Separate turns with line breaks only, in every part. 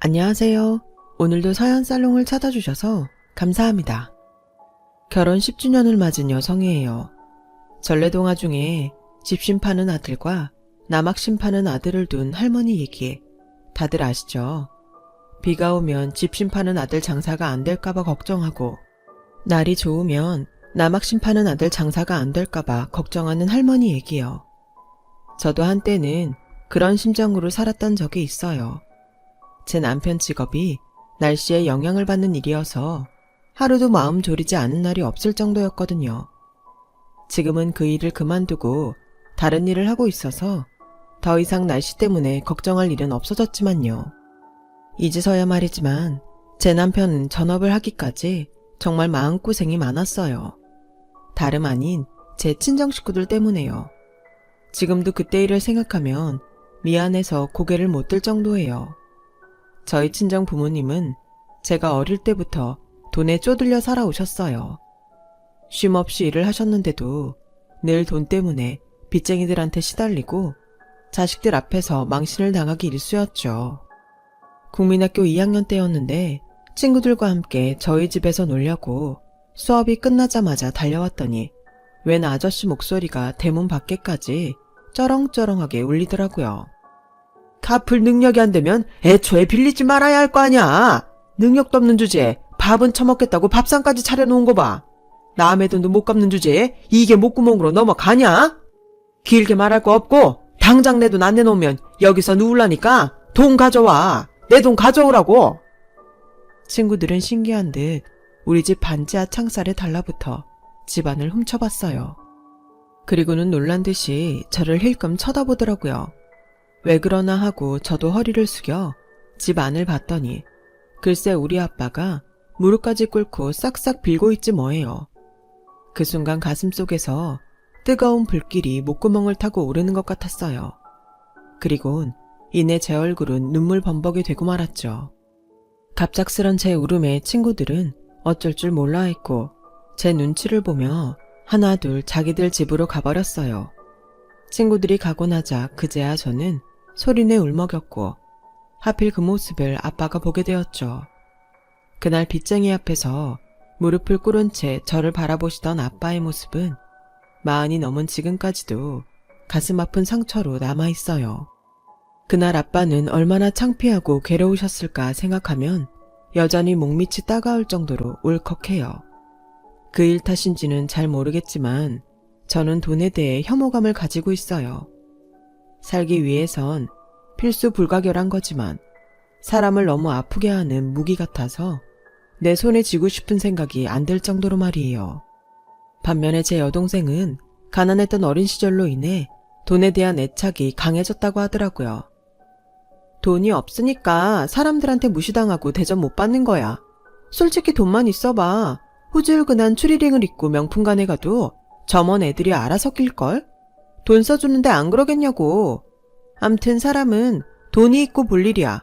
안녕하세요. 오늘도 서현살롱을 찾아주셔서 감사합니다. 결혼 10주년을 맞은 여성이에요. 전래동화 중에 집신 파는 아들과 남학신 파는 아들을 둔 할머니 얘기 다들 아시죠? 비가 오면 집신 파는 아들 장사가 안 될까봐 걱정하고 날이 좋으면 남학신 파는 아들 장사가 안 될까봐 걱정하는 할머니 얘기요. 저도 한때는 그런 심정으로 살았던 적이 있어요. 제 남편 직업이 날씨에 영향을 받는 일이어서 하루도 마음 졸이지 않은 날이 없을 정도였거든요. 지금은 그 일을 그만두고 다른 일을 하고 있어서 더 이상 날씨 때문에 걱정할 일은 없어졌지만요. 이제서야 말이지만 제 남편은 전업을 하기까지 정말 마음고생이 많았어요. 다름 아닌 제 친정 식구들 때문에요. 지금도 그때 일을 생각하면 미안해서 고개를 못 들 정도예요. 저희 친정 부모님은 제가 어릴 때부터 돈에 쪼들려 살아오셨어요. 쉼없이 일을 하셨는데도 늘 돈 때문에 빚쟁이들한테 시달리고 자식들 앞에서 망신을 당하기 일쑤였죠. 국민학교 2학년 때였는데 친구들과 함께 저희 집에서 놀려고 수업이 끝나자마자 달려왔더니 웬 아저씨 목소리가 대문 밖에까지 쩌렁쩌렁하게 울리더라고요. 갚을 능력이 안 되면 애초에 빌리지 말아야 할 거 아냐. 능력도 없는 주제에 밥은 처먹겠다고 밥상까지 차려놓은 거 봐. 남의 돈도 못 갚는 주제에 이게 목구멍으로 넘어가냐? 길게 말할 거 없고 당장 내 돈 안 내놓으면 여기서 누울라니까 돈 가져와. 내 돈 가져오라고. 친구들은 신기한 듯 우리 집 반지하 창살에 달라붙어 집안을 훔쳐봤어요. 그리고는 놀란 듯이 저를 힐끔 쳐다보더라고요. 왜 그러나 하고 저도 허리를 숙여 집 안을 봤더니 글쎄 우리 아빠가 무릎까지 꿇고 싹싹 빌고 있지 뭐예요. 그 순간 가슴속에서 뜨거운 불길이 목구멍을 타고 오르는 것 같았어요. 그리곤 이내 제 얼굴은 눈물 범벅이 되고 말았죠. 갑작스런 제 울음에 친구들은 어쩔 줄 몰라 했고 제 눈치를 보며 하나둘 자기들 집으로 가버렸어요. 친구들이 가고 나자 그제야 저는 소리내 울먹였고 하필 그 모습을 아빠가 보게 되었죠. 그날 빚쟁이 앞에서 무릎을 꿇은 채 저를 바라보시던 아빠의 모습은 마흔이 넘은 지금까지도 가슴 아픈 상처로 남아있어요. 그날 아빠는 얼마나 창피하고 괴로우셨을까 생각하면 여전히 목밑이 따가울 정도로 울컥해요. 그 일 탓인지는 잘 모르겠지만 저는 돈에 대해 혐오감을 가지고 있어요. 살기 위해선 필수 불가결한 거지만 사람을 너무 아프게 하는 무기 같아서 내 손에 쥐고 싶은 생각이 안 들 정도로 말이에요. 반면에 제 여동생은 가난했던 어린 시절로 인해 돈에 대한 애착이 강해졌다고 하더라고요. 돈이 없으니까 사람들한테 무시당하고 대접 못 받는 거야. 솔직히 돈만 있어봐. 후줄근한 추리링을 입고 명품관에 가도 점원 애들이 알아서 낄걸? 돈 써주는데 안 그러겠냐고. 암튼 사람은 돈이 있고 볼 일이야.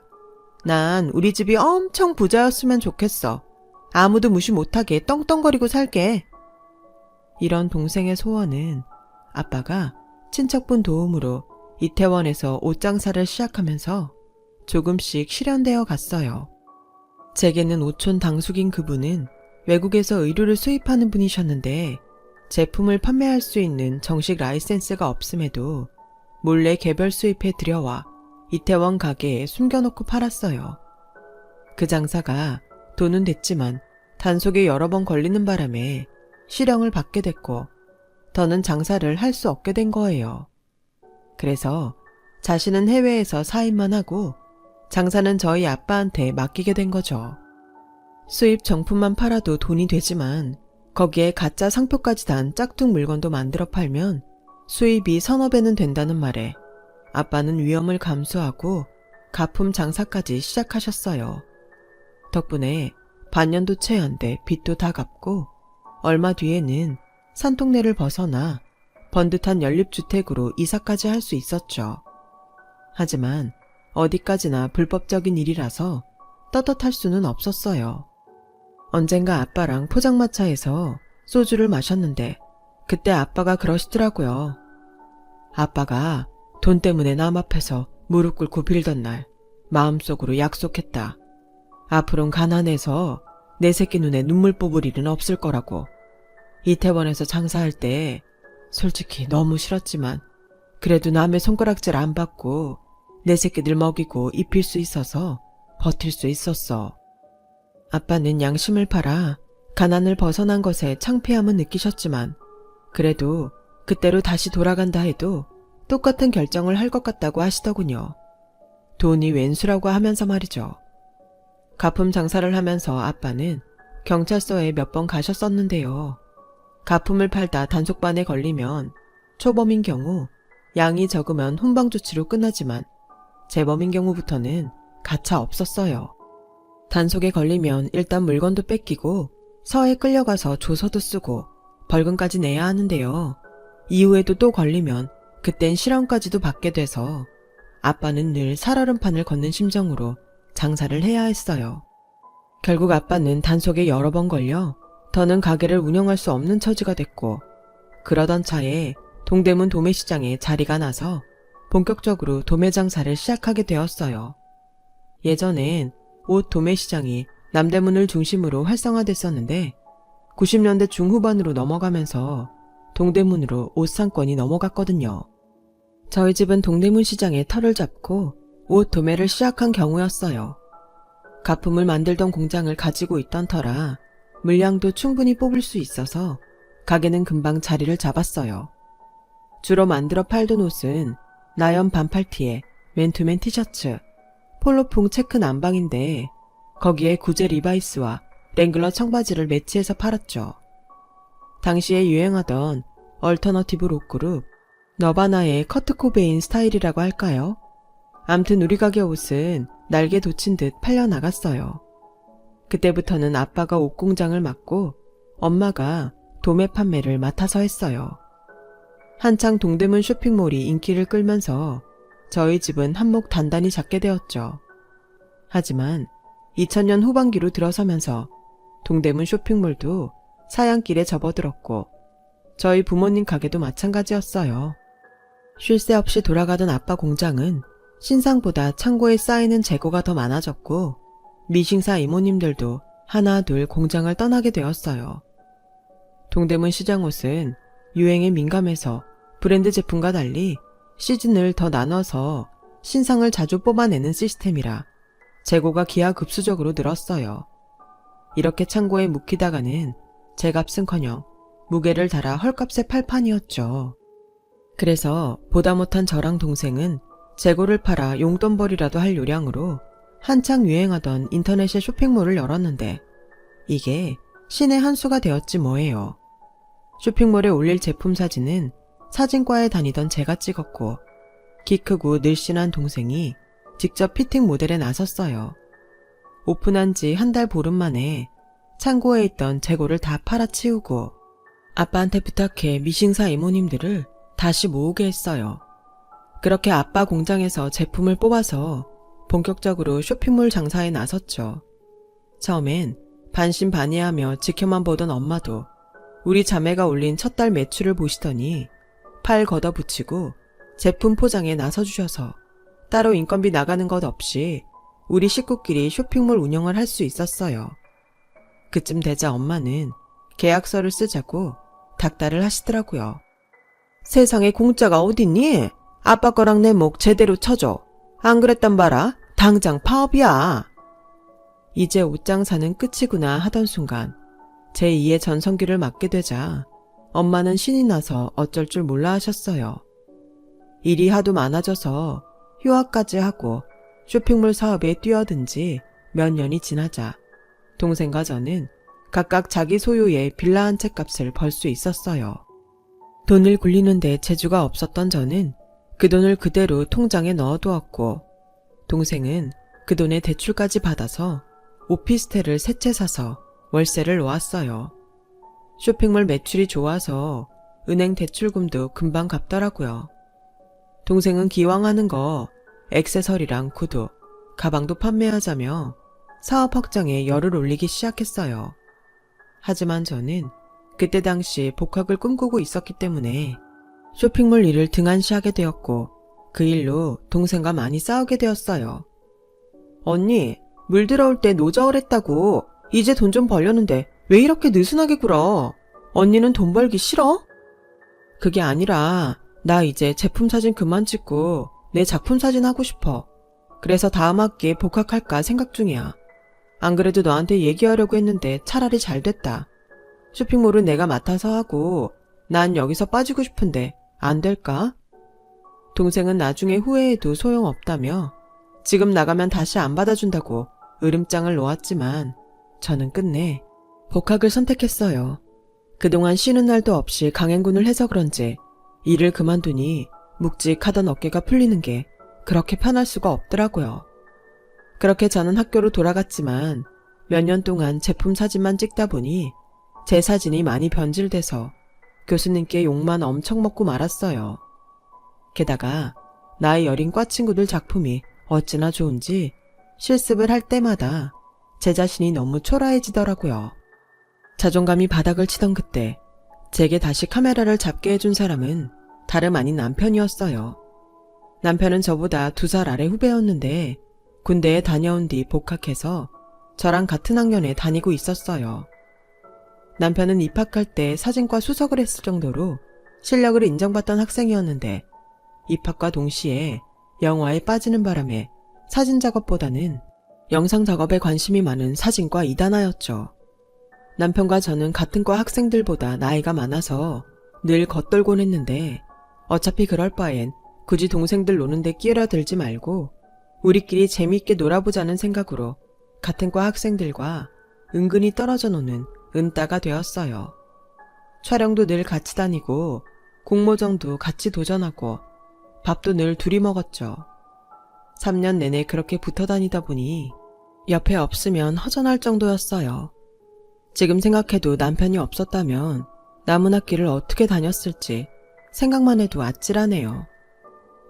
난 우리 집이 엄청 부자였으면 좋겠어. 아무도 무시 못하게 떵떵거리고 살게. 이런 동생의 소원은 아빠가 친척분 도움으로 이태원에서 옷장사를 시작하면서 조금씩 실현되어 갔어요. 제게는 오촌 당숙인 그분은 외국에서 의류를 수입하는 분이셨는데 제품을 판매할 수 있는 정식 라이센스가 없음에도 몰래 개별 수입해 들여와 이태원 가게에 숨겨놓고 팔았어요. 그 장사가 돈은 됐지만 단속에 여러 번 걸리는 바람에 실형을 받게 됐고 더는 장사를 할 수 없게 된 거예요. 그래서 자신은 해외에서 사입만 하고 장사는 저희 아빠한테 맡기게 된 거죠. 수입 정품만 팔아도 돈이 되지만 거기에 가짜 상표까지 단 짝퉁 물건도 만들어 팔면 수입이 서너 배는 된다는 말에 아빠는 위험을 감수하고 가품 장사까지 시작하셨어요. 덕분에 반년도 채 안 돼 빚도 다 갚고 얼마 뒤에는 산통내를 벗어나 번듯한 연립주택으로 이사까지 할 수 있었죠. 하지만 어디까지나 불법적인 일이라서 떳떳할 수는 없었어요. 언젠가 아빠랑 포장마차에서 소주를 마셨는데 그때 아빠가 그러시더라고요. 아빠가 돈 때문에 남 앞에서 무릎 꿇고 빌던 날 마음속으로 약속했다. 앞으론 가난해서 내 새끼 눈에 눈물 뽑을 일은 없을 거라고. 이태원에서 장사할 때 솔직히 너무 싫었지만 그래도 남의 손가락질 안 받고 내 새끼들 먹이고 입힐 수 있어서 버틸 수 있었어. 아빠는 양심을 팔아 가난을 벗어난 것에 창피함은 느끼셨지만 그래도 그때로 다시 돌아간다 해도 똑같은 결정을 할 것 같다고 하시더군요. 돈이 웬수라고 하면서 말이죠. 가품 장사를 하면서 아빠는 경찰서에 몇 번 가셨었는데요. 가품을 팔다 단속반에 걸리면 초범인 경우 양이 적으면 훈방조치로 끝나지만 재범인 경우부터는 가차 없었어요. 단속에 걸리면 일단 물건도 뺏기고 서에 끌려가서 조서도 쓰고 벌금까지 내야 하는데요. 이후에도 또 걸리면 그땐 실형까지도 받게 돼서 아빠는 늘 살얼음판을 걷는 심정으로 장사를 해야 했어요. 결국 아빠는 단속에 여러 번 걸려 더는 가게를 운영할 수 없는 처지가 됐고 그러던 차에 동대문 도매시장에 자리가 나서 본격적으로 도매 장사를 시작하게 되었어요. 예전엔 옷 도매시장이 남대문을 중심으로 활성화됐었는데 90년대 중후반으로 넘어가면서 동대문으로 옷 상권이 넘어갔거든요. 저희 집은 동대문 시장에 터를 잡고 옷 도매를 시작한 경우였어요. 가품을 만들던 공장을 가지고 있던 터라 물량도 충분히 뽑을 수 있어서 가게는 금방 자리를 잡았어요. 주로 만들어 팔던 옷은 나염 반팔티에 맨투맨 티셔츠, 폴로풍 체크 남방인데 거기에 구제 리바이스와 랭글러 청바지를 매치해서 팔았죠. 당시에 유행하던 얼터너티브 록그룹 너바나의 커트 코베인 스타일이라고 할까요? 암튼 우리 가게 옷은 날개 돋친 듯 팔려나갔어요. 그때부터는 아빠가 옷 공장을 맡고 엄마가 도매 판매를 맡아서 했어요. 한창 동대문 쇼핑몰이 인기를 끌면서 저희 집은 한몫 단단히 잡게 되었죠. 하지만 2000년 후반기로 들어서면서 동대문 쇼핑몰도 사양길에 접어들었고 저희 부모님 가게도 마찬가지였어요. 쉴 새 없이 돌아가던 아빠 공장은 신상보다 창고에 쌓이는 재고가 더 많아졌고 미싱사 이모님들도 하나 둘 공장을 떠나게 되었어요. 동대문 시장 옷은 유행에 민감해서 브랜드 제품과 달리 시즌을 더 나눠서 신상을 자주 뽑아내는 시스템이라 재고가 기하급수적으로 늘었어요. 이렇게 창고에 묵히다가는 제값은커녕 무게를 달아 헐값에 팔 판이었죠. 그래서 보다 못한 저랑 동생은 재고를 팔아 용돈벌이라도 할 요량으로 한창 유행하던 인터넷의 쇼핑몰을 열었는데 이게 신의 한 수가 되었지 뭐예요. 쇼핑몰에 올릴 제품 사진은 사진과에 다니던 제가 찍었고 키 크고 늘씬한 동생이 직접 피팅 모델에 나섰어요. 오픈한 지 한 달 보름 만에 창고에 있던 재고를 다 팔아치우고 아빠한테 부탁해 미싱사 이모님들을 다시 모으게 했어요. 그렇게 아빠 공장에서 제품을 뽑아서 본격적으로 쇼핑몰 장사에 나섰죠. 처음엔 반신반의하며 지켜만 보던 엄마도 우리 자매가 올린 첫 달 매출을 보시더니 팔 걷어붙이고 제품 포장에 나서주셔서 따로 인건비 나가는 것 없이 우리 식구끼리 쇼핑몰 운영을 할 수 있었어요. 그쯤 되자 엄마는 계약서를 쓰자고 닥달을 하시더라고요. 세상에 공짜가 어딨니? 아빠 거랑 내 목 제대로 쳐줘. 안 그랬단 봐라. 당장 파업이야. 이제 옷장사는 끝이구나 하던 순간 제2의 전성기를 맞게 되자 엄마는 신이 나서 어쩔 줄 몰라 하셨어요. 일이 하도 많아져서 휴학까지 하고 쇼핑몰 사업에 뛰어든 지 몇 년이 지나자 동생과 저는 각각 자기 소유의 빌라 한 채 값을 벌 수 있었어요. 돈을 굴리는데 재주가 없었던 저는 그 돈을 그대로 통장에 넣어두었고 동생은 그 돈에 대출까지 받아서 오피스텔을 세 채 사서 월세를 놓았어요. 쇼핑몰 매출이 좋아서 은행 대출금도 금방 갚더라고요. 동생은 기왕 하는 거 액세서리랑 구두, 가방도 판매하자며 사업 확장에 열을 올리기 시작했어요. 하지만 저는 그때 당시 복학을 꿈꾸고 있었기 때문에 쇼핑몰 일을 등한시하게 되었고 그 일로 동생과 많이 싸우게 되었어요. 언니, 물 들어올 때 노저울 했다고. 이제 돈 좀 벌려는데 왜 이렇게 느슨하게 굴어? 언니는 돈 벌기 싫어? 그게 아니라 나 이제 제품 사진 그만 찍고 내 작품 사진 하고 싶어. 그래서 다음 학기에 복학할까 생각 중이야. 안 그래도 너한테 얘기하려고 했는데 차라리 잘 됐다. 쇼핑몰은 내가 맡아서 하고 난 여기서 빠지고 싶은데 안 될까? 동생은 나중에 후회해도 소용없다며 지금 나가면 다시 안 받아준다고 으름장을 놓았지만 저는 끝내 복학을 선택했어요. 그동안 쉬는 날도 없이 강행군을 해서 그런지 일을 그만두니 묵직하던 어깨가 풀리는 게 그렇게 편할 수가 없더라고요. 그렇게 저는 학교로 돌아갔지만 몇 년 동안 제품 사진만 찍다 보니 제 사진이 많이 변질돼서 교수님께 욕만 엄청 먹고 말았어요. 게다가 나이 어린 과 친구들 작품이 어찌나 좋은지 실습을 할 때마다 제 자신이 너무 초라해지더라고요. 자존감이 바닥을 치던 그때 제게 다시 카메라를 잡게 해준 사람은 다름 아닌 남편이었어요. 남편은 저보다 2살 아래 후배였는데 군대에 다녀온 뒤 복학해서 저랑 같은 학년에 다니고 있었어요. 남편은 입학할 때 사진과 수석을 했을 정도로 실력을 인정받던 학생이었는데 입학과 동시에 영화에 빠지는 바람에 사진 작업보다는 영상 작업에 관심이 많은 사진과 이단하였죠. 남편과 저는 같은 과 학생들보다 나이가 많아서 늘 겉돌곤 했는데 어차피 그럴 바엔 굳이 동생들 노는데 끼어들지 말고 우리끼리 재미있게 놀아보자는 생각으로 같은 과 학생들과 은근히 떨어져 노는 은따가 되었어요. 촬영도 늘 같이 다니고 공모전도 같이 도전하고 밥도 늘 둘이 먹었죠. 3년 내내 그렇게 붙어 다니다 보니 옆에 없으면 허전할 정도였어요. 지금 생각해도 남편이 없었다면 남은 학기를 어떻게 다녔을지 생각만 해도 아찔하네요.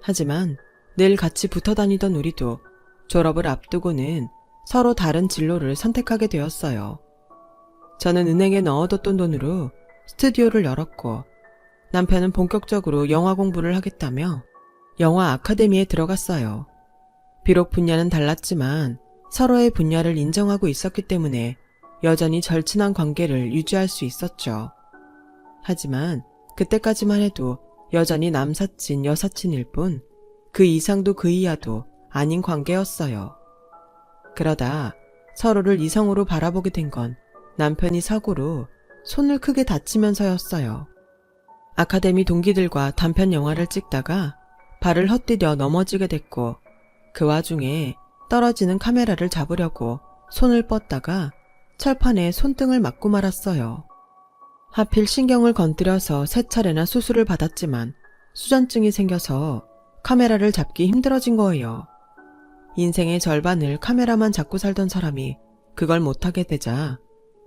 하지만 늘 같이 붙어 다니던 우리도 졸업을 앞두고는 서로 다른 진로를 선택하게 되었어요. 저는 은행에 넣어뒀던 돈으로 스튜디오를 열었고 남편은 본격적으로 영화 공부를 하겠다며 영화 아카데미에 들어갔어요. 비록 분야는 달랐지만 서로의 분야를 인정하고 있었기 때문에 여전히 절친한 관계를 유지할 수 있었죠. 하지만 그때까지만 해도 여전히 남사친 여사친일 뿐 그 이상도 그 이하도 아닌 관계였어요. 그러다 서로를 이성으로 바라보게 된 건 남편이 사고로 손을 크게 다치면서였어요. 아카데미 동기들과 단편 영화를 찍다가 발을 헛디뎌 넘어지게 됐고 그 와중에 떨어지는 카메라를 잡으려고 손을 뻗다가 철판에 손등을 맞고 말았어요. 하필 신경을 건드려서 3차례나 수술을 받았지만 수전증이 생겨서 카메라를 잡기 힘들어진 거예요. 인생의 절반을 카메라만 잡고 살던 사람이 그걸 못하게 되자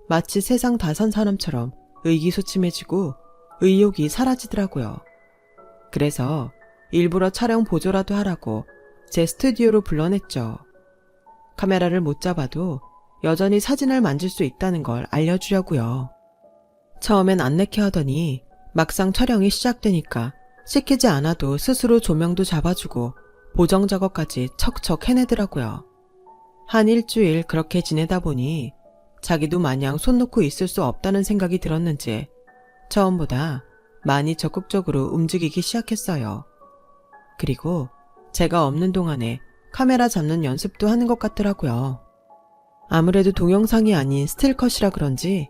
마치 세상 다 산 사람처럼 의기소침해지고 의욕이 사라지더라고요. 그래서 일부러 촬영 보조라도 하라고 제 스튜디오로 불러냈죠. 카메라를 못 잡아도 여전히 사진을 만질 수 있다는 걸 알려주려고요. 처음엔 안 내켜 하더니 막상 촬영이 시작되니까 시키지 않아도 스스로 조명도 잡아주고 보정 작업까지 척척 해내더라고요. 한 일주일 그렇게 지내다 보니 자기도 마냥 손 놓고 있을 수 없다는 생각이 들었는지 처음보다 많이 적극적으로 움직이기 시작했어요. 그리고 제가 없는 동안에 카메라 잡는 연습도 하는 것 같더라고요. 아무래도 동영상이 아닌 스틸컷이라 그런지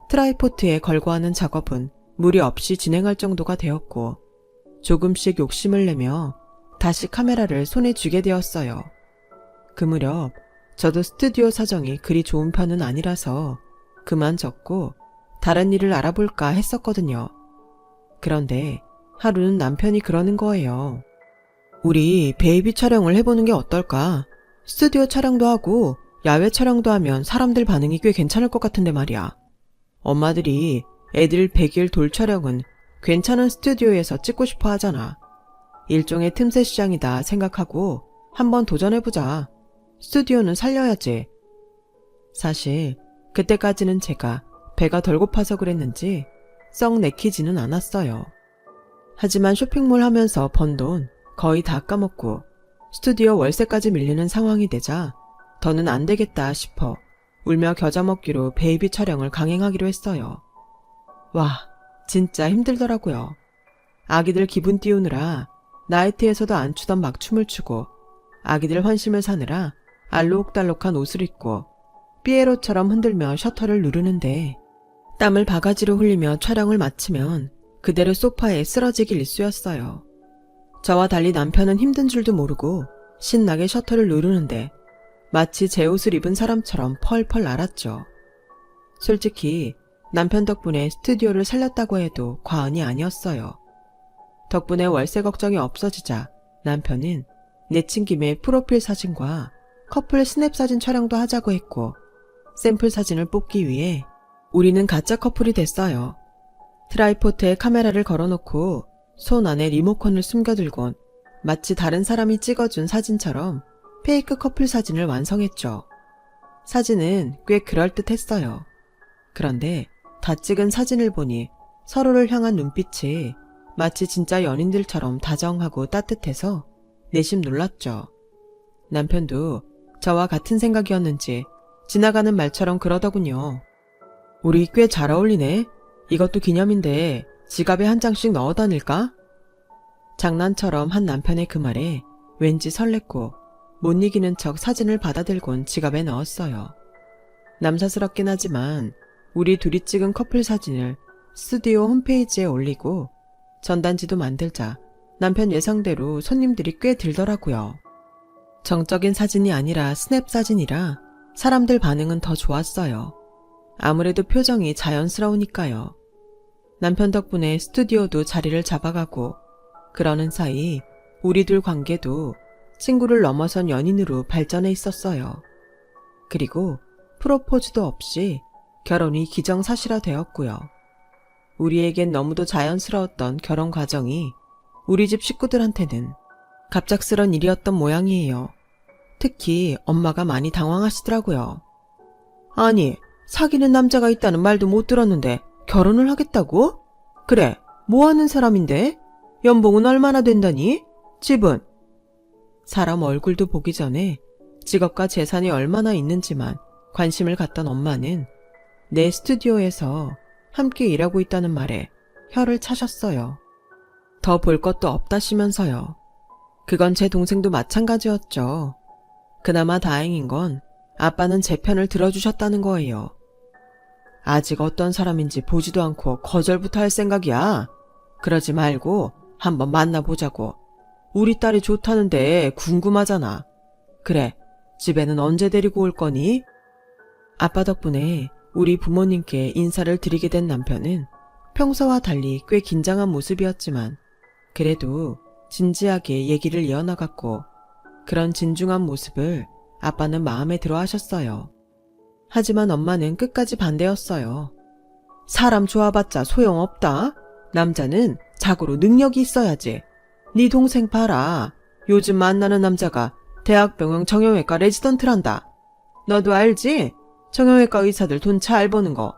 트라이포트에 걸고 하는 작업은 무리 없이 진행할 정도가 되었고 조금씩 욕심을 내며 다시 카메라를 손에 쥐게 되었어요. 그 무렵 저도 스튜디오 사정이 그리 좋은 편은 아니라서 그만 졌고 다른 일을 알아볼까 했었거든요. 그런데 하루는 남편이 그러는 거예요. 우리 베이비 촬영을 해보는 게 어떨까? 스튜디오 촬영도 하고 야외 촬영도 하면 사람들 반응이 꽤 괜찮을 것 같은데 말이야. 엄마들이 애들 100일 돌 촬영은 괜찮은 스튜디오에서 찍고 싶어 하잖아. 일종의 틈새 시장이다 생각하고 한번 도전해보자. 스튜디오는 살려야지. 사실 그때까지는 제가 배가 덜 고파서 그랬는지 썩 내키지는 않았어요. 하지만 쇼핑몰 하면서 번 돈 거의 다 까먹고 스튜디오 월세까지 밀리는 상황이 되자 더는 안 되겠다 싶어 울며 겨자 먹기로 베이비 촬영을 강행하기로 했어요. 와, 진짜 힘들더라고요. 아기들 기분 띄우느라 나이트에서도 안 추던 막춤을 추고 아기들 환심을 사느라 알록달록한 옷을 입고 삐에로처럼 흔들며 셔터를 누르는데 땀을 바가지로 흘리며 촬영을 마치면 그대로 소파에 쓰러지길 일쑤였어요. 저와 달리 남편은 힘든 줄도 모르고 신나게 셔터를 누르는데 마치 제 옷을 입은 사람처럼 펄펄 날았죠. 솔직히 남편 덕분에 스튜디오를 살렸다고 해도 과언이 아니었어요. 덕분에 월세 걱정이 없어지자 남편은 내친 김에 프로필 사진과 커플 스냅 사진 촬영도 하자고 했고 샘플 사진을 뽑기 위해 우리는 가짜 커플이 됐어요. 트라이포트에 카메라를 걸어놓고 손 안에 리모컨을 숨겨들곤 마치 다른 사람이 찍어준 사진처럼 페이크 커플 사진을 완성했죠. 사진은 꽤 그럴듯했어요. 그런데 다 찍은 사진을 보니 서로를 향한 눈빛이 마치 진짜 연인들처럼 다정하고 따뜻해서 내심 놀랐죠. 남편도 저와 같은 생각이었는지 지나가는 말처럼 그러더군요. 우리 꽤 잘 어울리네. 이것도 기념인데 지갑에 한 장씩 넣어 다닐까? 장난처럼 한 남편의 그 말에 왠지 설렜고 못 이기는 척 사진을 받아들곤 지갑에 넣었어요. 남사스럽긴 하지만 우리 둘이 찍은 커플 사진을 스튜디오 홈페이지에 올리고 전단지도 만들자 남편 예상대로 손님들이 꽤 들더라고요. 정적인 사진이 아니라 스냅 사진이라 사람들 반응은 더 좋았어요. 아무래도 표정이 자연스러우니까요. 남편 덕분에 스튜디오도 자리를 잡아가고 그러는 사이 우리 둘 관계도 친구를 넘어선 연인으로 발전해 있었어요. 그리고 프로포즈도 없이 결혼이 기정사실화되었고요. 우리에겐 너무도 자연스러웠던 결혼 과정이 우리 집 식구들한테는 갑작스런 일이었던 모양이에요. 특히 엄마가 많이 당황하시더라고요. 아니, 사귀는 남자가 있다는 말도 못 들었는데 결혼을 하겠다고? 그래, 뭐 하는 사람인데? 연봉은 얼마나 된다니? 집은? 사람 얼굴도 보기 전에 직업과 재산이 얼마나 있는지만 관심을 갖던 엄마는 내 스튜디오에서 함께 일하고 있다는 말에 혀를 차셨어요. 더 볼 것도 없다시면서요. 그건 제 동생도 마찬가지였죠. 그나마 다행인 건 아빠는 제 편을 들어주셨다는 거예요. 아직 어떤 사람인지 보지도 않고 거절부터 할 생각이야. 그러지 말고 한번 만나보자고. 우리 딸이 좋다는데 궁금하잖아. 그래, 집에는 언제 데리고 올 거니? 아빠 덕분에 우리 부모님께 인사를 드리게 된 남편은 평소와 달리 꽤 긴장한 모습이었지만 그래도 진지하게 얘기를 이어나갔고 그런 진중한 모습을 아빠는 마음에 들어 하셨어요. 하지만 엄마는 끝까지 반대였어요. 사람 좋아봤자 소용없다. 남자는 자고로 능력이 있어야지. 네 동생 봐라. 요즘 만나는 남자가 대학병원 정형외과 레지던트란다. 너도 알지? 정형외과 의사들 돈 잘 버는 거.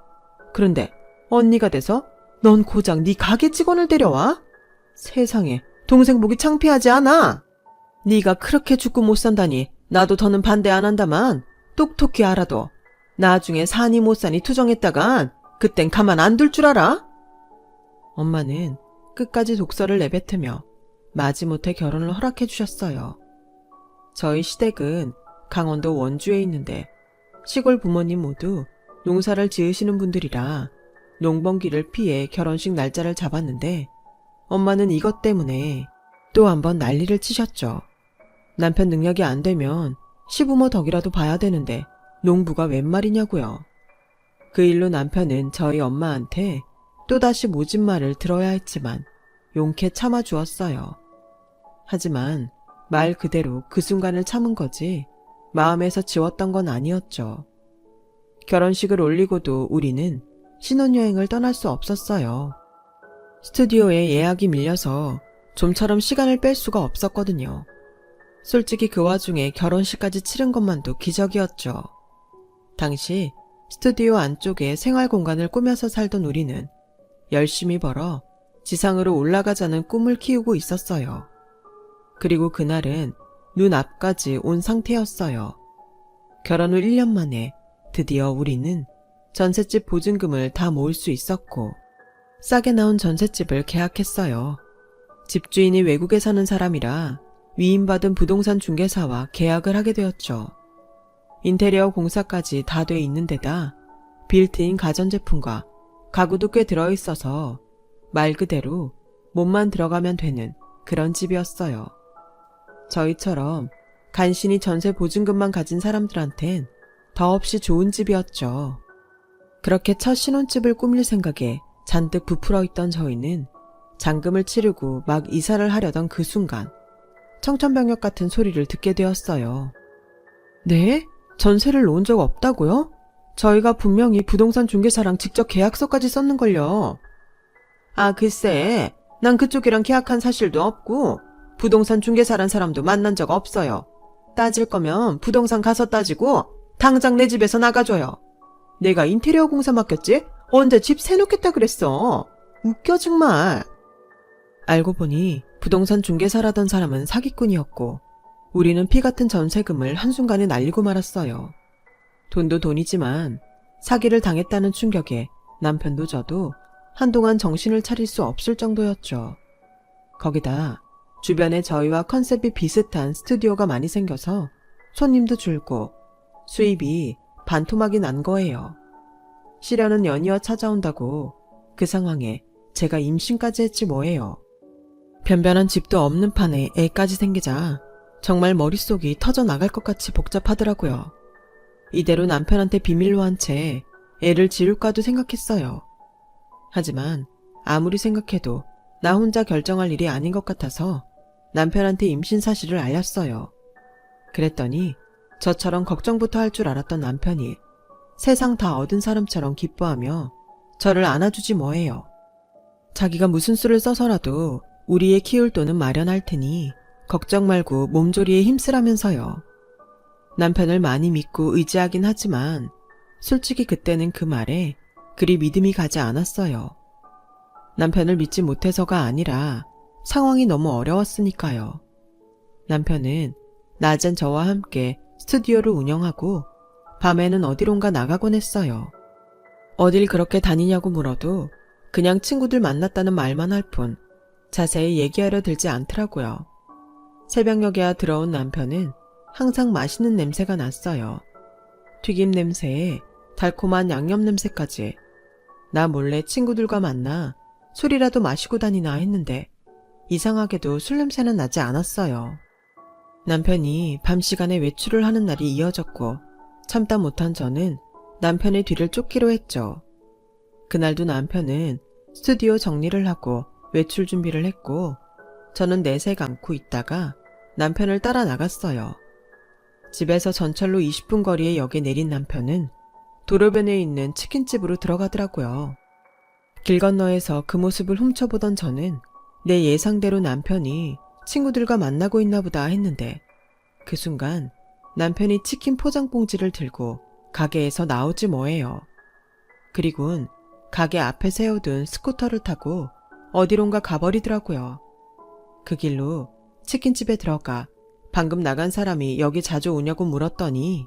그런데 언니가 돼서 넌 고작 네 가게 직원을 데려와? 세상에, 동생 보기 창피하지 않아? 네가 그렇게 죽고 못 산다니 나도 더는 반대 안 한다만 똑똑히 알아도 나중에 사니 못 사니 투정했다간 그땐 가만 안 둘 줄 알아? 엄마는 끝까지 독설을 내뱉으며 마지못해 결혼을 허락해 주셨어요. 저희 시댁은 강원도 원주에 있는데 시골 부모님 모두 농사를 지으시는 분들이라 농번기를 피해 결혼식 날짜를 잡았는데 엄마는 이것 때문에 또 한 번 난리를 치셨죠. 남편 능력이 안 되면 시부모 덕이라도 봐야 되는데 농부가 웬 말이냐고요. 그 일로 남편은 저희 엄마한테 또다시 모진 말을 들어야 했지만 용케 참아주었어요. 하지만 말 그대로 그 순간을 참은 거지 마음에서 지웠던 건 아니었죠. 결혼식을 올리고도 우리는 신혼여행을 떠날 수 없었어요. 스튜디오에 예약이 밀려서 좀처럼 시간을 뺄 수가 없었거든요. 솔직히 그 와중에 결혼식까지 치른 것만도 기적이었죠. 당시 스튜디오 안쪽에 생활 공간을 꾸며서 살던 우리는 열심히 벌어 지상으로 올라가자는 꿈을 키우고 있었어요. 그리고 그날은 눈 앞까지 온 상태였어요. 결혼 후 1년 만에 드디어 우리는 전셋집 보증금을 다 모을 수 있었고 싸게 나온 전셋집을 계약했어요. 집주인이 외국에 사는 사람이라 위임받은 부동산 중개사와 계약을 하게 되었죠. 인테리어 공사까지 다 돼 있는 데다 빌트인 가전제품과 가구도 꽤 들어있어서 말 그대로 몸만 들어가면 되는 그런 집이었어요. 저희처럼 간신히 전세 보증금만 가진 사람들한텐 더없이 좋은 집이었죠. 그렇게 첫 신혼집을 꾸밀 생각에 잔뜩 부풀어 있던 저희는 잔금을 치르고 막 이사를 하려던 그 순간 청천벽력 같은 소리를 듣게 되었어요. 네? 전세를 놓은 적 없다고요? 저희가 분명히 부동산 중개사랑 직접 계약서까지 썼는걸요. 아, 글쎄, 난 그쪽이랑 계약한 사실도 없고 부동산 중개사란 사람도 만난 적 없어요. 따질 거면 부동산 가서 따지고 당장 내 집에서 나가줘요. 내가 인테리어 공사 맡겼지? 언제 집 세놓겠다 그랬어. 웃겨 정말. 알고 보니 부동산 중개사라던 사람은 사기꾼이었고 우리는 피 같은 전세금을 한순간에 날리고 말았어요. 돈도 돈이지만 사기를 당했다는 충격에 남편도 저도 한동안 정신을 차릴 수 없을 정도였죠. 거기다 주변에 저희와 컨셉이 비슷한 스튜디오가 많이 생겨서 손님도 줄고 수입이 반토막이 난 거예요. 시련은 연이어 찾아온다고 그 상황에 제가 임신까지 했지 뭐예요. 변변한 집도 없는 판에 애까지 생기자 정말 머릿속이 터져나갈 것 같이 복잡하더라고요. 이대로 남편한테 비밀로 한 채 애를 지울까도 생각했어요. 하지만 아무리 생각해도 나 혼자 결정할 일이 아닌 것 같아서 남편한테 임신 사실을 알렸어요. 그랬더니 저처럼 걱정부터 할 줄 알았던 남편이 세상 다 얻은 사람처럼 기뻐하며 저를 안아주지 뭐예요. 자기가 무슨 수를 써서라도 우리 애 키울 돈은 마련할 테니 걱정 말고 몸조리에 힘쓰라면서요. 남편을 많이 믿고 의지하긴 하지만 솔직히 그때는 그 말에 그리 믿음이 가지 않았어요. 남편을 믿지 못해서가 아니라 상황이 너무 어려웠으니까요. 남편은 낮엔 저와 함께 스튜디오를 운영하고 밤에는 어디론가 나가곤 했어요. 어딜 그렇게 다니냐고 물어도 그냥 친구들 만났다는 말만 할 뿐 자세히 얘기하려 들지 않더라고요. 새벽녘에야 들어온 남편은 항상 맛있는 냄새가 났어요. 튀김 냄새에 달콤한 양념 냄새까지. 나 몰래 친구들과 만나 술이라도 마시고 다니나 했는데 이상하게도 술 냄새는 나지 않았어요. 남편이 밤 시간에 외출을 하는 날이 이어졌고 참다 못한 저는 남편의 뒤를 쫓기로 했죠. 그날도 남편은 스튜디오 정리를 하고 외출 준비를 했고 저는 내색 않고 있다가 남편을 따라 나갔어요. 집에서 전철로 20분 거리의 역에 내린 남편은 도로변에 있는 치킨집으로 들어가더라고요. 길 건너에서 그 모습을 훔쳐보던 저는 내 예상대로 남편이 친구들과 만나고 있나 보다 했는데 그 순간 남편이 치킨 포장 봉지를 들고 가게에서 나오지 뭐예요. 그리고는 가게 앞에 세워둔 스쿠터를 타고 어디론가 가버리더라고요. 그 길로 치킨집에 들어가 방금 나간 사람이 여기 자주 오냐고 물었더니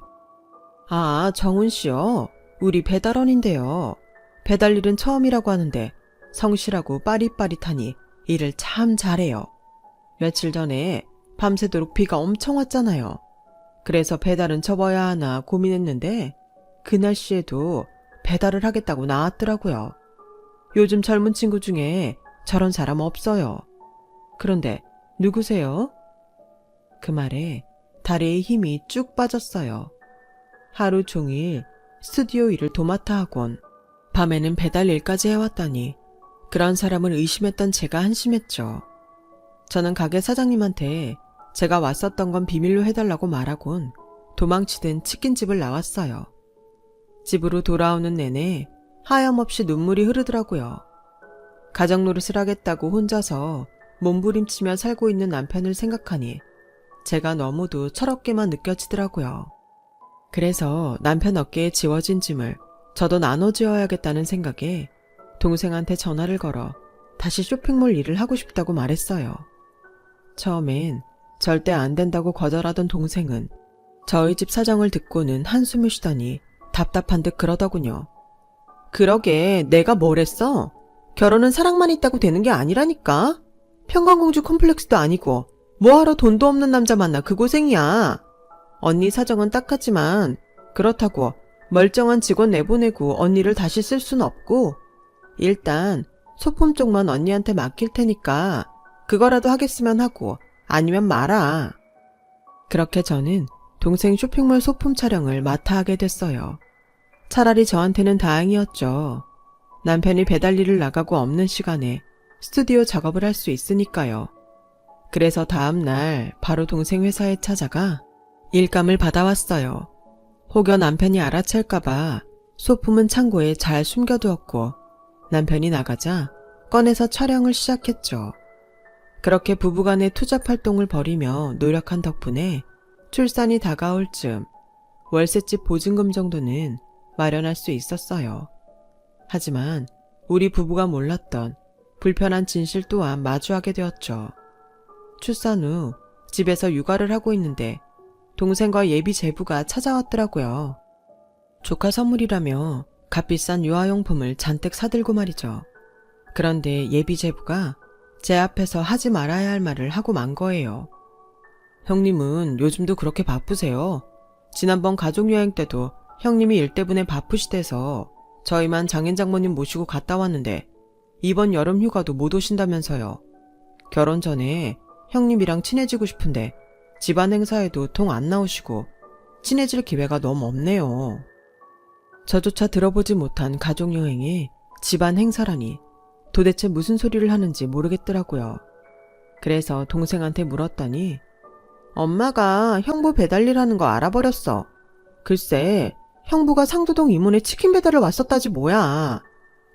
아, 정훈씨요. 우리 배달원인데요. 배달일은 처음이라고 하는데 성실하고 빠릿빠릿하니 일을 참 잘해요. 며칠 전에 밤새도록 비가 엄청 왔잖아요. 그래서 배달은 접어야 하나 고민했는데 그 날씨에도 배달을 하겠다고 나왔더라고요. 요즘 젊은 친구 중에 저런 사람 없어요. 그런데 누구세요? 그 말에 다리에 힘이 쭉 빠졌어요. 하루 종일 스튜디오 일을 도맡아 하곤 밤에는 배달 일까지 해왔다니 그런 사람을 의심했던 제가 한심했죠. 저는 가게 사장님한테 제가 왔었던 건 비밀로 해달라고 말하곤 도망치듯 치킨집을 나왔어요. 집으로 돌아오는 내내 하염없이 눈물이 흐르더라고요. 가정 노릇을 하겠다고 혼자서 몸부림치며 살고 있는 남편을 생각하니 제가 너무도 철없게만 느껴지더라고요. 그래서 남편 어깨에 지워진 짐을 저도 나눠지어야겠다는 생각에 동생한테 전화를 걸어 다시 쇼핑몰 일을 하고 싶다고 말했어요. 처음엔 절대 안 된다고 거절하던 동생은 저희 집 사정을 듣고는 한숨을 쉬더니 답답한 듯 그러더군요. 그러게 내가 뭘 했어? 결혼은 사랑만 있다고 되는 게 아니라니까? 평강공주 콤플렉스도 아니고 뭐하러 돈도 없는 남자 만나 그 고생이야. 언니 사정은 딱하지만 그렇다고 멀쩡한 직원 내보내고 언니를 다시 쓸 순 없고 일단 소품 쪽만 언니한테 맡길 테니까 그거라도 하겠으면 하고 아니면 말아. 그렇게 저는 동생 쇼핑몰 소품 촬영을 맡아 하게 됐어요. 차라리 저한테는 다행이었죠. 남편이 배달 일을 나가고 없는 시간에 스튜디오 작업을 할 수 있으니까요. 그래서 다음날 바로 동생 회사에 찾아가 일감을 받아왔어요. 혹여 남편이 알아챌까봐 소품은 창고에 잘 숨겨두었고 남편이 나가자 꺼내서 촬영을 시작했죠. 그렇게 부부간의 투잡 활동을 벌이며 노력한 덕분에 출산이 다가올 즈음 월세집 보증금 정도는 마련할 수 있었어요. 하지만 우리 부부가 몰랐던 불편한 진실 또한 마주하게 되었죠. 출산 후 집에서 육아를 하고 있는데 동생과 예비 제부가 찾아왔더라고요. 조카 선물이라며 값비싼 유아용품을 잔뜩 사들고 말이죠. 그런데 예비 제부가 제 앞에서 하지 말아야 할 말을 하고 만 거예요. 형님은 요즘도 그렇게 바쁘세요? 지난번 가족여행 때도 형님이 일 때문에 바쁘시대서 저희만 장인 장모님 모시고 갔다 왔는데 이번 여름 휴가도 못 오신다면서요. 결혼 전에 형님이랑 친해지고 싶은데 집안 행사에도 통 안 나오시고 친해질 기회가 너무 없네요. 저조차 들어보지 못한 가족여행에 집안 행사라니 도대체 무슨 소리를 하는지 모르겠더라고요. 그래서 동생한테 물었더니 엄마가 형부 배달일 하는 거 알아버렸어. 글쎄 형부가 상도동 이모네 치킨 배달을 왔었다지 뭐야.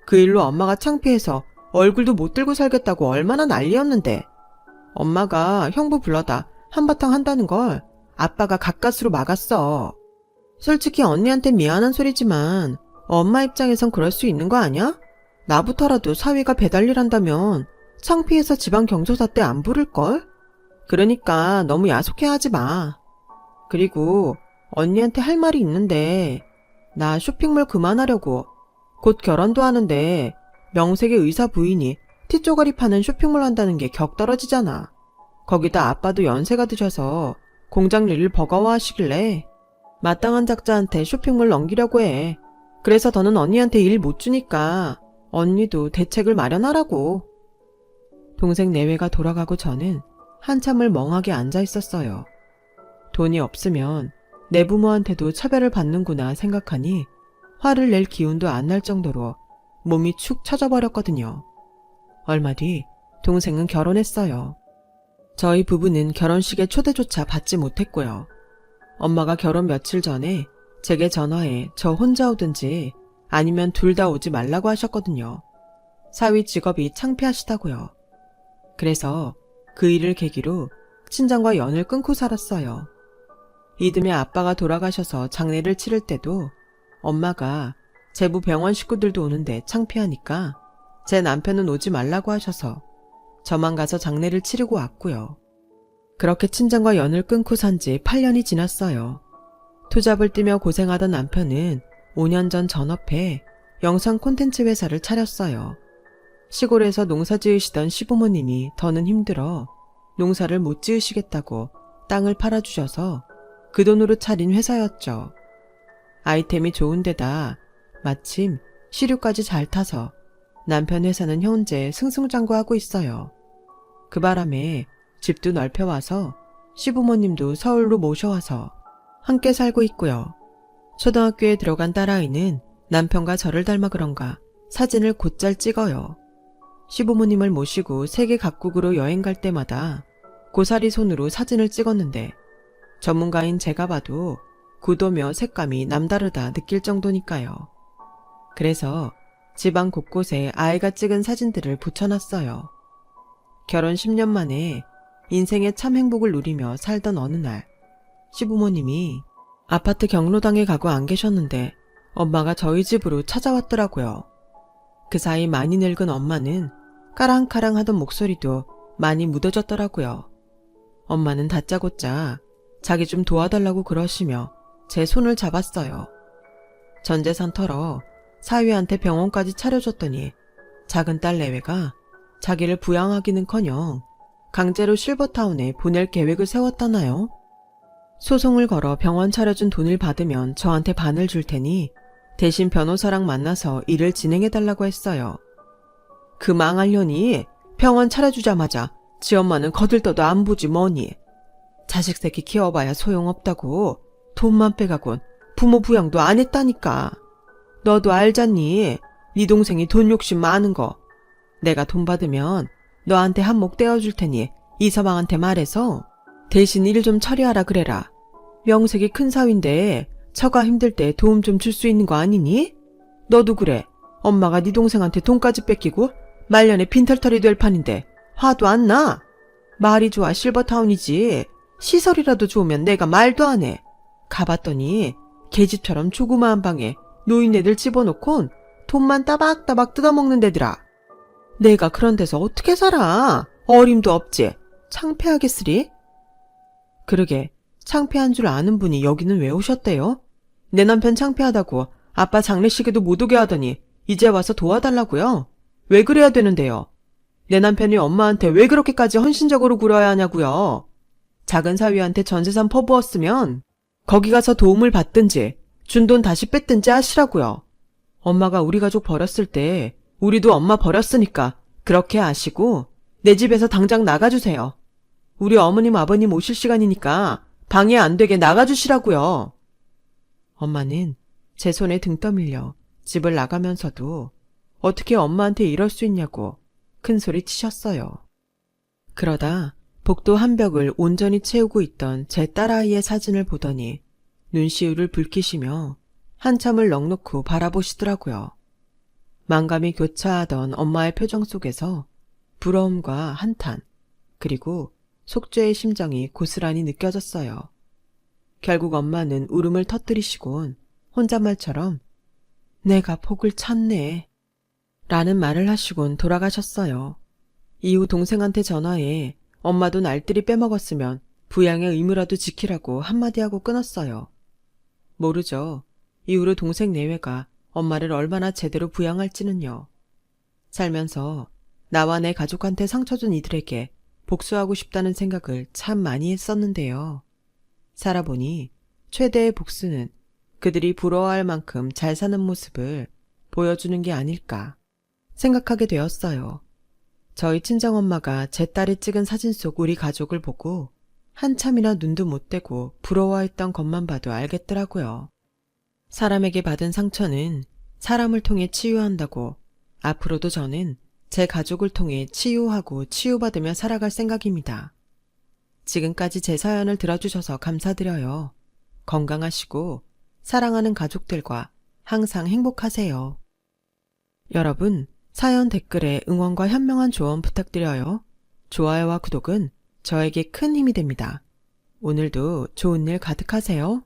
그 일로 엄마가 창피해서 얼굴도 못 들고 살겠다고 얼마나 난리였는데 엄마가 형부 불러다 한바탕 한다는 걸 아빠가 가까스로 막았어. 솔직히 언니한테 미안한 소리지만 엄마 입장에선 그럴 수 있는 거 아니야? 나부터라도 사위가 배달일 한다면 창피해서 지방 경조사 때 안 부를걸? 그러니까 너무 야속해하지 마. 그리고 언니한테 할 말이 있는데 나 쇼핑몰 그만하려고 곧 결혼도 하는데 명색의 의사 부인이 티쪼가리 파는 쇼핑몰 한다는 게 격떨어지잖아. 거기다 아빠도 연세가 드셔서 공장 일을 버거워하시길래 마땅한 작자한테 쇼핑몰 넘기려고 해. 그래서 더는 언니한테 일 못 주니까 언니도 대책을 마련하라고. 동생 내외가 돌아가고 저는 한참을 멍하게 앉아 있었어요. 돈이 없으면 내 부모한테도 차별을 받는구나 생각하니 화를 낼 기운도 안 날 정도로 몸이 축 처져버렸거든요. 얼마 뒤 동생은 결혼했어요. 저희 부부는 결혼식에 초대조차 받지 못했고요. 엄마가 결혼 며칠 전에 제게 전화해 저 혼자 오든지 아니면 둘 다 오지 말라고 하셨거든요. 사위 직업이 창피하시다고요. 그래서 그 일을 계기로 친정과 연을 끊고 살았어요. 이듬해 아빠가 돌아가셔서 장례를 치를 때도 엄마가 제부 병원 식구들도 오는데 창피하니까 제 남편은 오지 말라고 하셔서 저만 가서 장례를 치르고 왔고요. 그렇게 친정과 연을 끊고 산 지 8년이 지났어요. 투잡을 뛰며 고생하던 남편은 5년 전 전업해 영상 콘텐츠 회사를 차렸어요. 시골에서 농사 지으시던 시부모님이 더는 힘들어 농사를 못 지으시겠다고 땅을 팔아주셔서 그 돈으로 차린 회사였죠. 아이템이 좋은 데다 마침 시류까지 잘 타서 남편 회사는 현재 승승장구하고 있어요. 그 바람에 집도 넓혀와서 시부모님도 서울로 모셔와서 함께 살고 있고요. 초등학교에 들어간 딸아이는 남편과 저를 닮아 그런가 사진을 곧잘 찍어요. 시부모님을 모시고 세계 각국으로 여행 갈 때마다 고사리 손으로 사진을 찍었는데 전문가인 제가 봐도 구도며 색감이 남다르다 느낄 정도니까요. 그래서 집안 곳곳에 아이가 찍은 사진들을 붙여놨어요. 결혼 10년 만에 인생의 참 행복을 누리며 살던 어느 날 시부모님이 아파트 경로당에 가고 안 계셨는데 엄마가 저희 집으로 찾아왔더라고요. 그 사이 많이 늙은 엄마는 까랑까랑 하던 목소리도 많이 무뎌졌더라고요. 엄마는 다짜고짜 자기 좀 도와달라고 그러시며 제 손을 잡았어요. 전 재산 털어 사위한테 병원까지 차려줬더니 작은 딸 내외가 자기를 부양하기는커녕 강제로 실버타운에 보낼 계획을 세웠다나요? 소송을 걸어 병원 차려준 돈을 받으면 저한테 반을 줄 테니 대신 변호사랑 만나서 일을 진행해달라고 했어요. 그 망할년이 병원 차려주자마자 지 엄마는 거들떠도 안 보지 뭐니. 자식 새끼 키워봐야 소용없다고 돈만 빼가곤 부모 부양도 안 했다니까. 너도 알잖니? 네 동생이 돈 욕심 많은 거. 내가 돈 받으면 너한테 한몫 떼어줄 테니 이서방한테 말해서 대신 일 좀 처리하라 그래라. 명색이 큰 사위인데 처가 힘들 때 도움 좀 줄 수 있는 거 아니니? 너도 그래. 엄마가 네 동생한테 돈까지 뺏기고 말년에 빈털털이 될 판인데 화도 안 나? 말이 좋아 실버타운이지. 시설이라도 좋으면 내가 말도 안 해. 가봤더니 계집처럼 조그마한 방에 노인네들 집어넣곤 돈만 따박따박 뜯어먹는 데더라. 내가 그런 데서 어떻게 살아? 어림도 없지. 창피하겠으리? 그러게 창피한 줄 아는 분이 여기는 왜 오셨대요? 내 남편 창피하다고 아빠 장례식에도 못 오게 하더니 이제 와서 도와달라고요? 왜 그래야 되는데요? 내 남편이 엄마한테 왜 그렇게까지 헌신적으로 굴어야 하냐고요? 작은 사위한테 전재산 퍼부었으면 거기 가서 도움을 받든지 준 돈 다시 뺐든지 하시라고요. 엄마가 우리 가족 버렸을 때 우리도 엄마 버렸으니까 그렇게 아시고 내 집에서 당장 나가주세요. 우리 어머님 아버님 오실 시간이니까 방해 안 되게 나가주시라고요. 엄마는 제 손에 등 떠밀려 집을 나가면서도 어떻게 엄마한테 이럴 수 있냐고 큰 소리 치셨어요. 그러다 복도 한 벽을 온전히 채우고 있던 제 딸아이의 사진을 보더니 눈시울을 붉히시며 한참을 넋놓고 바라보시더라고요. 만감이 교차하던 엄마의 표정 속에서 부러움과 한탄, 그리고 속죄의 심정이 고스란히 느껴졌어요. 결국 엄마는 울음을 터뜨리시곤 혼잣말처럼 내가 복을 찾네 라는 말을 하시곤 돌아가셨어요. 이후 동생한테 전화해 엄마도 날들이 빼먹었으면 부양의 의무라도 지키라고 한마디 하고 끊었어요. 모르죠. 이후로 동생 내외가 엄마를 얼마나 제대로 부양할지는요. 살면서 나와 내 가족한테 상처 준 이들에게 복수하고 싶다는 생각을 참 많이 했었는데요. 살아보니 최대의 복수는 그들이 부러워할 만큼 잘 사는 모습을 보여주는 게 아닐까 생각하게 되었어요. 저희 친정엄마가 제 딸이 찍은 사진 속 우리 가족을 보고 한참이나 눈도 못 떼고 부러워했던 것만 봐도 알겠더라고요. 사람에게 받은 상처는 사람을 통해 치유한다고 앞으로도 저는 제 가족을 통해 치유하고 치유받으며 살아갈 생각입니다. 지금까지 제 사연을 들어주셔서 감사드려요. 건강하시고 사랑하는 가족들과 항상 행복하세요. 여러분, 사연 댓글에 응원과 현명한 조언 부탁드려요. 좋아요와 구독은 저에게 큰 힘이 됩니다. 오늘도 좋은 일 가득하세요.